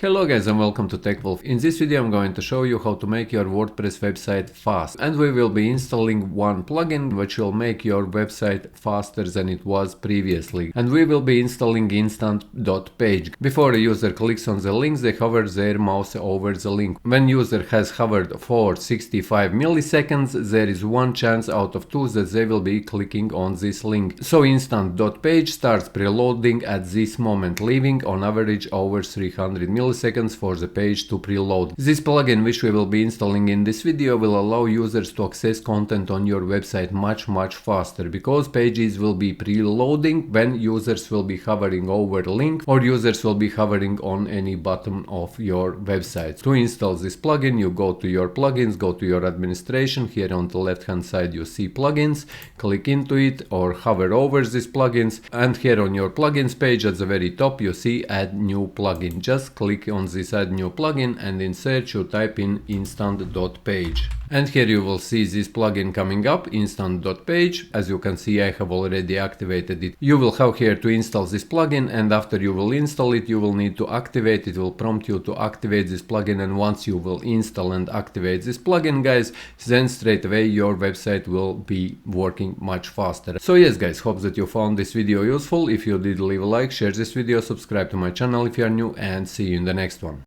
Hello guys and welcome to TechWolf. In this video I'm going to show you how to make your WordPress website fast, and we will be installing one plugin which will make your website faster than it was previously, and we will be installing instant.page. Before a user clicks on the links, they hover their mouse over the link. When user has hovered for 65 milliseconds, there is one chance out of two that they will be clicking on this link. So instant.page starts preloading at this moment, leaving on average over 300 milliseconds for the page to preload. This plugin, which we will be installing in this video, will allow users to access content on your website much faster, because pages will be preloading when users will be hovering over a link or users will be hovering on any button of your website. To install this plugin, you go to your plugins, go to your administration. Here on the left hand side you see plugins, click into it or hover over these plugins, and here on your plugins page at the very top you see add new plugin. Just click on this add new plugin and in search you type in instant.page. And here you will see this plugin coming up, instant.page. As you can see, I have already activated it. You will have here to install this plugin, and after you will install it, you will need to activate it. It will prompt you to activate this plugin, and once you will install and activate this plugin, guys, then straight away your website will be working much faster. So yes guys, hope that you found this video useful. If you did, leave a like, share this video, subscribe to my channel if you are new, and see you in the next one.